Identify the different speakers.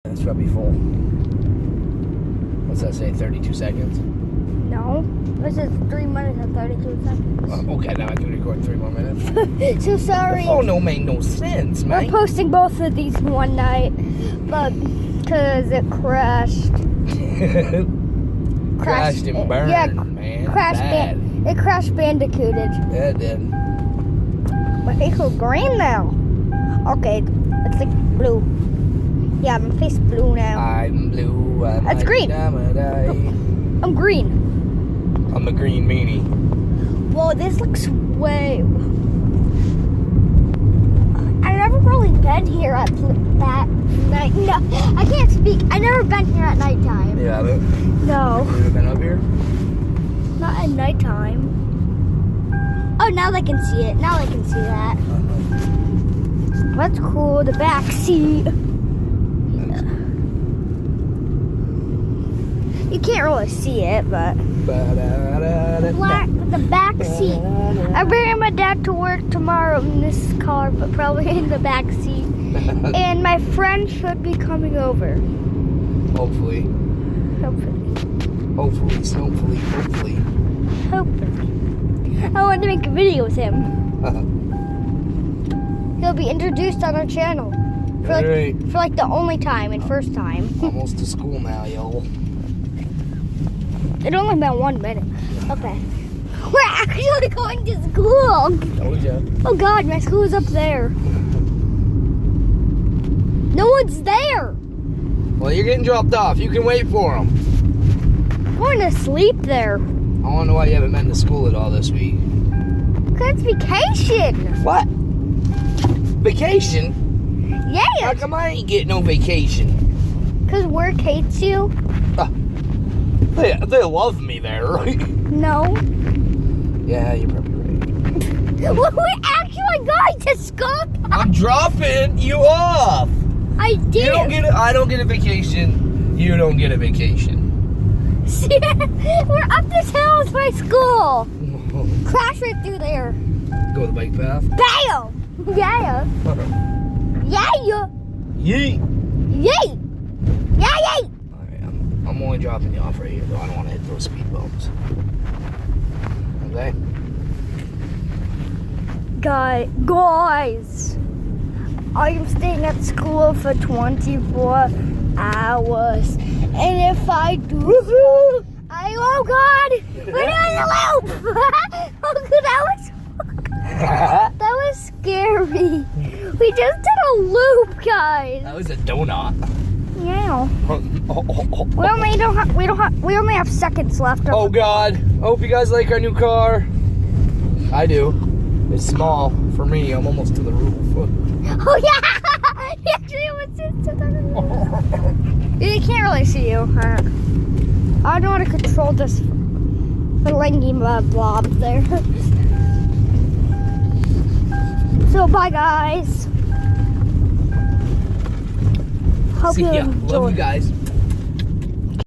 Speaker 1: It's probably full. What's that say? 32 seconds?
Speaker 2: No. This is 3 minutes and 32 seconds.
Speaker 1: Okay, now I can record 3 more minutes.
Speaker 2: So sorry.
Speaker 1: The phone don't make no sense, man.
Speaker 2: We're posting both of these one night, but because it crashed.
Speaker 1: Crashed and burned,
Speaker 2: yeah,
Speaker 1: man.
Speaker 2: It crashed bandicooted.
Speaker 1: Yeah, it did.
Speaker 2: My face is green now. Okay, it's like blue. Yeah, my face is blue now.
Speaker 1: I'm blue.
Speaker 2: That's green. I'm green.
Speaker 1: I'm a green meanie.
Speaker 2: Whoa, this looks way... I've never really been here at that night. No, I can't speak. I've never been here at nighttime.
Speaker 1: You haven't?
Speaker 2: No.
Speaker 1: You ever been up here?
Speaker 2: Not at nighttime. Oh, now they can see it. Now they can see that. That's cool. The back seat. You can't really see it, but the back seat. I bring my dad to work tomorrow in this car, but probably in the back seat. And my friend should be coming over.
Speaker 1: Hopefully. Hopefully.
Speaker 2: I want to make a video with him. He'll be introduced on our channel for like the only time and first time.
Speaker 1: Almost to school now, y'all.
Speaker 2: It only been 1 minute. Okay. We're actually going to school.
Speaker 1: Told ya.
Speaker 2: Oh God, my school is up there. No one's there.
Speaker 1: Well, you're getting dropped off. You can wait for them.
Speaker 2: I'm going to sleep there.
Speaker 1: I don't know why you haven't been to school at all this week.
Speaker 2: Because it's vacation.
Speaker 1: What? Vacation?
Speaker 2: Yeah.
Speaker 1: How come I ain't getting no vacation?
Speaker 2: Because work hates you.
Speaker 1: They love me there, right?
Speaker 2: No.
Speaker 1: Yeah, you're probably right.
Speaker 2: Well, we're actually going to school.
Speaker 1: I'm dropping you off.
Speaker 2: I did.
Speaker 1: I don't get a vacation. You don't get a vacation.
Speaker 2: See, we're up this hill is my school. Crash right through there.
Speaker 1: Go the bike path.
Speaker 2: Bam! Yeah. Yeah.
Speaker 1: Yeet.
Speaker 2: Yay! Yeah.
Speaker 1: Alright, I'm only dropping you off right here, though. I don't want to hit those speed bumps. Okay?
Speaker 2: Guys, I am staying at school for 24 hours. And if I do, oh God, we're doing the loop. Oh, that was scary. We just did a loop, guys.
Speaker 1: That was a donut.
Speaker 2: Yeah. We only have seconds left.
Speaker 1: Oh God. I hope you guys like our new car. I do. It's small for me. I'm almost to the roof.
Speaker 2: Oh yeah. Actually, almost to the roof. You can't really see you. I don't know how to control this lanky blob there. So bye guys. Hope
Speaker 1: See
Speaker 2: you
Speaker 1: ya.
Speaker 2: enjoyed.
Speaker 1: Love you guys.